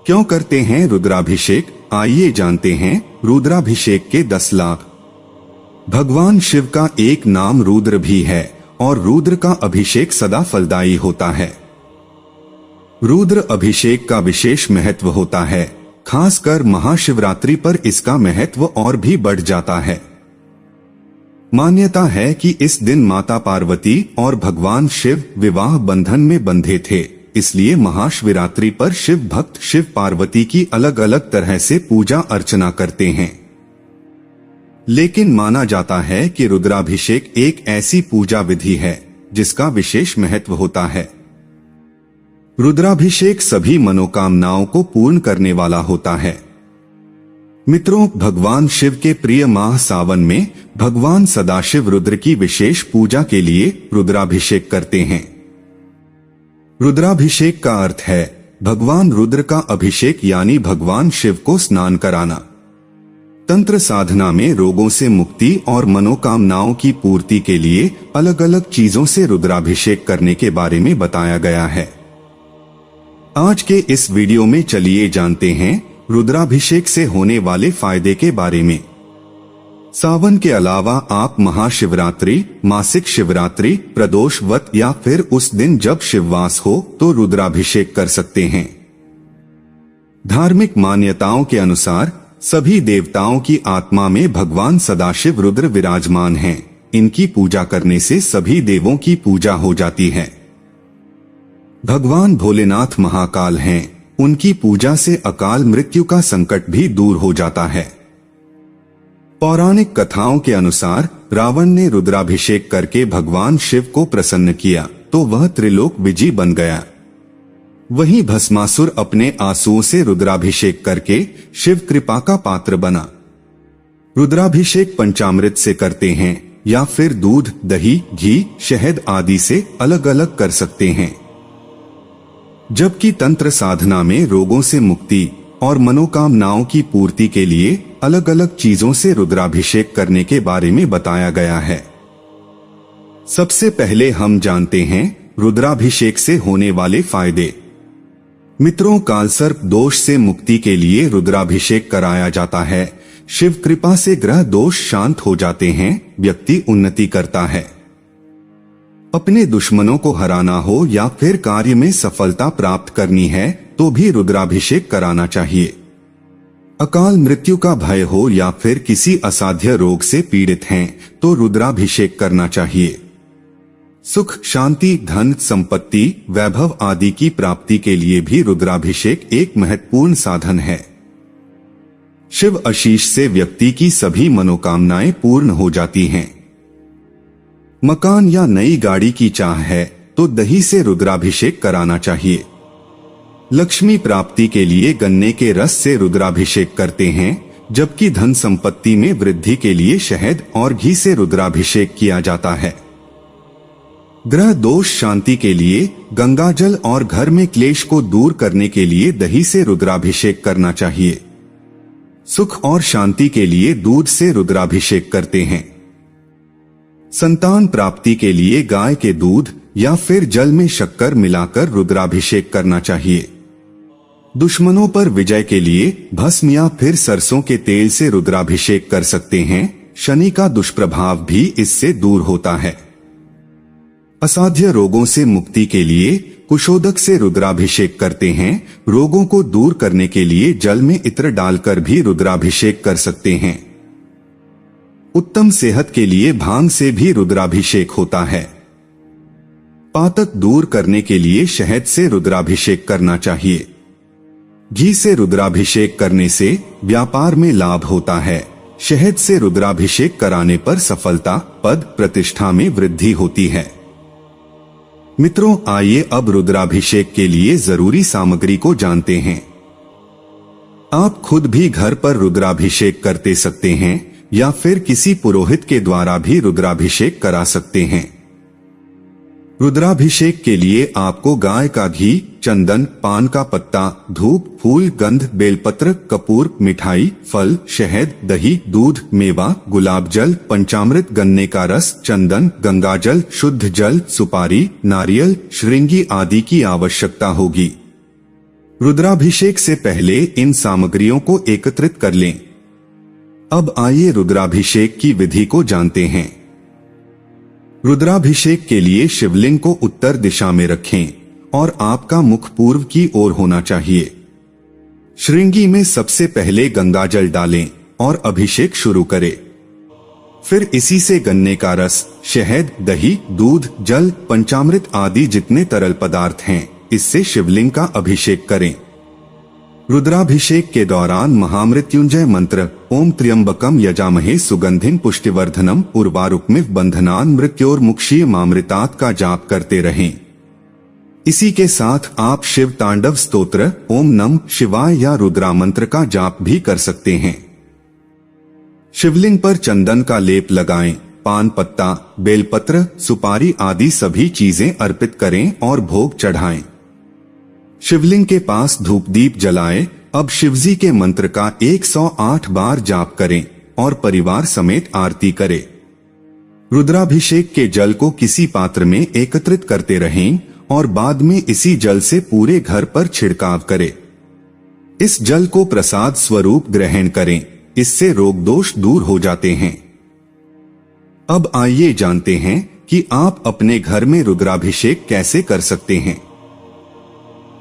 क्यों करते हैं रुद्राभिषेक? आइए जानते हैं रुद्राभिषेक के 10 लाभ। भगवान शिव का एक नाम रुद्र भी है और रुद्र का अभिषेक सदा फलदायी होता है। रुद्र अभिषेक का विशेष महत्व होता है, खासकर महाशिवरात्रि पर इसका महत्व और भी बढ़ जाता है। मान्यता है कि इस दिन माता पार्वती और भगवान शिव विवाह बंधन में बंधे थे, इसलिए महाशिवरात्रि पर शिव भक्त शिव पार्वती की अलग अलग तरह से पूजा अर्चना करते हैं। लेकिन माना जाता है कि रुद्राभिषेक एक ऐसी पूजा विधि है जिसका विशेष महत्व होता है। रुद्राभिषेक सभी मनोकामनाओं को पूर्ण करने वाला होता है। मित्रों, भगवान शिव के प्रिय माह सावन में भगवान सदाशिव रुद्र की विशेष पूजा के लिए रुद्राभिषेक करते हैं। रुद्राभिषेक का अर्थ है भगवान रुद्र का अभिषेक, यानी भगवान शिव को स्नान कराना। तंत्र साधना में रोगों से मुक्ति और मनोकामनाओं की पूर्ति के लिए अलग अलग चीजों से रुद्राभिषेक करने के बारे में बताया गया है। आज के इस वीडियो में चलिए जानते हैं रुद्राभिषेक से होने वाले फायदे के बारे में। सावन के अलावा आप महाशिवरात्रि, मासिक शिवरात्रि, प्रदोष व्रत या फिर उस दिन जब शिववास हो तो रुद्राभिषेक कर सकते हैं। धार्मिक मान्यताओं के अनुसार सभी देवताओं की आत्मा में भगवान सदाशिव रुद्र विराजमान हैं। इनकी पूजा करने से सभी देवों की पूजा हो जाती है। भगवान भोलेनाथ महाकाल हैं, उनकी पूजा से अकाल मृत्यु का संकट भी दूर हो जाता है। पौराणिक कथाओं के अनुसार रावण ने रुद्राभिषेक करके भगवान शिव को प्रसन्न किया तो वह त्रिलोक विजयी बन गया। वहीं भस्मासुर अपने आंसुओं से रुद्राभिषेक करके शिव कृपा का पात्र बना। रुद्राभिषेक पंचामृत से करते हैं या फिर दूध, दही, घी, शहद आदि से अलग अलग कर सकते हैं। जबकि तंत्र साधना में रोगों से मुक्ति और मनोकामनाओं की पूर्ति के लिए अलग अलग चीजों से रुद्राभिषेक करने के बारे में बताया गया है। सबसे पहले हम जानते हैं रुद्राभिषेक से होने वाले फायदे। मित्रों, कालसर्प दोष से मुक्ति के लिए रुद्राभिषेक कराया जाता है। शिव कृपा से ग्रह दोष शांत हो जाते हैं, व्यक्ति उन्नति करता है। अपने दुश्मनों को हराना हो या फिर कार्य में सफलता प्राप्त करनी है तो भी रुद्राभिषेक कराना चाहिए। अकाल मृत्यु का भय हो या फिर किसी असाध्य रोग से पीड़ित हैं तो रुद्राभिषेक करना चाहिए। सुख, शांति, धन, संपत्ति, वैभव आदि की प्राप्ति के लिए भी रुद्राभिषेक एक महत्वपूर्ण साधन है। शिव आशीष से व्यक्ति की सभी मनोकामनाएं पूर्ण हो जाती हैं। मकान या नई गाड़ी की चाह है तो दही से रुद्राभिषेक कराना चाहिए। लक्ष्मी प्राप्ति के लिए गन्ने के रस से रुद्राभिषेक करते हैं, जबकि धन संपत्ति में वृद्धि के लिए शहद और घी से रुद्राभिषेक किया जाता है। ग्रह दोष शांति के लिए गंगाजल और घर में क्लेश को दूर करने के लिए दही से रुद्राभिषेक करना चाहिए। सुख और शांति के लिए दूध से रुद्राभिषेक करते हैं। संतान प्राप्ति के लिए गाय के दूध या फिर जल में शक्कर मिलाकर रुद्राभिषेक करना चाहिए। दुश्मनों पर विजय के लिए भस्म या फिर सरसों के तेल से रुद्राभिषेक कर सकते हैं। शनि का दुष्प्रभाव भी इससे दूर होता है। असाध्य रोगों से मुक्ति के लिए कुशोदक से रुद्राभिषेक करते हैं। रोगों को दूर करने के लिए जल में इत्र डालकर भी रुद्राभिषेक कर सकते हैं। उत्तम सेहत के लिए भांग से भी रुद्राभिषेक होता है। पातक दूर करने के लिए शहद से रुद्राभिषेक करना चाहिए। घी से रुद्राभिषेक करने से व्यापार में लाभ होता है। शहद से रुद्राभिषेक कराने पर सफलता, पद, प्रतिष्ठा में वृद्धि होती है। मित्रों, आइए अब रुद्राभिषेक के लिए जरूरी सामग्री को जानते हैं। आप खुद भी घर पर रुद्राभिषेक करते सकते हैं या फिर किसी पुरोहित के द्वारा भी रुद्राभिषेक करा सकते हैं। रुद्राभिषेक के लिए आपको गाय का घी, चंदन, पान का पत्ता, धूप, फूल, गंध, बेलपत्र, कपूर, मिठाई, फल, शहद, दही, दूध, मेवा, गुलाब जल, पंचामृत, गन्ने का रस, चंदन, गंगाजल, शुद्ध जल, सुपारी, नारियल, श्रृंगी आदि की आवश्यकता होगी। रुद्राभिषेक से पहले इन सामग्रियों को एकत्रित कर लें। अब आइए रुद्राभिषेक की विधि को जानते हैं। रुद्राभिषेक के लिए शिवलिंग को उत्तर दिशा में रखें और आपका मुख पूर्व की ओर होना चाहिए। श्रृंगी में सबसे पहले गंगाजल डालें और अभिषेक शुरू करें। फिर इसी से गन्ने का रस, शहद, दही, दूध, जल, पंचामृत आदि जितने तरल पदार्थ हैं, इससे शिवलिंग का अभिषेक करें। रुद्राभिषेक के दौरान महामृत्युंजय मंत्र ओम त्र्यंबकम यजामहे सुगंधिम पुष्टिवर्धनम उर्वारुकमिव बंधनान मृत्योर्मुक्षीय मामृतात का जाप करते रहें। इसी के साथ आप शिव तांडव स्तोत्र ओम नमः शिवाय या रुद्रा मंत्र का जाप भी कर सकते हैं। शिवलिंग पर चंदन का लेप लगाएं, पान पत्ता, बेलपत्र, सुपारी आदि सभी चीजें अर्पित करें और भोग चढ़ाएं। शिवलिंग के पास धूप दीप जलाएं। अब शिवजी के मंत्र का 108 बार जाप करें और परिवार समेत आरती करें। रुद्राभिषेक के जल को किसी पात्र में एकत्रित करते रहें और बाद में इसी जल से पूरे घर पर छिड़काव करें। इस जल को प्रसाद स्वरूप ग्रहण करें, इससे रोग दोष दूर हो जाते हैं। अब आइए जानते हैं कि आप अपने घर में रुद्राभिषेक कैसे कर सकते हैं।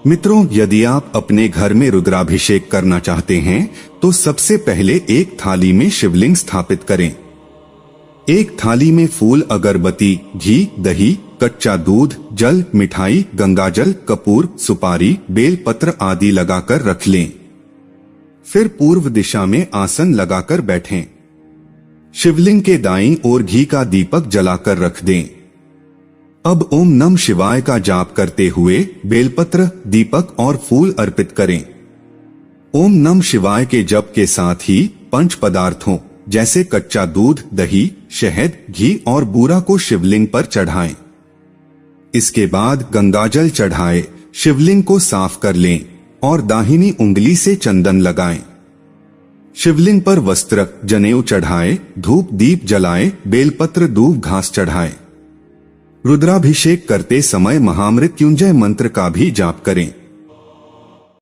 मित्रों, यदि आप अपने घर में रुद्राभिषेक करना चाहते हैं तो सबसे पहले एक थाली में शिवलिंग स्थापित करें। एक थाली में फूल, अगरबत्ती, घी, दही, कच्चा दूध, जल, मिठाई, गंगाजल, कपूर, सुपारी, बेलपत्र आदि लगाकर रख लें। फिर पूर्व दिशा में आसन लगाकर बैठें। शिवलिंग के दाईं ओर घी का दीपक जलाकर रख दें। अब ओम नमः शिवाय का जाप करते हुए बेलपत्र, दीपक और फूल अर्पित करें। ओम नमः शिवाय के जप के साथ ही पंच पदार्थों जैसे कच्चा दूध, दही, शहद, घी और बूरा को शिवलिंग पर चढ़ाएं। इसके बाद गंगाजल चढ़ाएं, शिवलिंग को साफ कर लें और दाहिनी उंगली से चंदन लगाएं। शिवलिंग पर वस्त्र, जनेऊ चढ़ाएं, धूप दीप जलाएं, बेलपत्र, दूब घास चढ़ाएं। रुद्राभिषेक करते समय महामृत्युंजय मंत्र का भी जाप करें।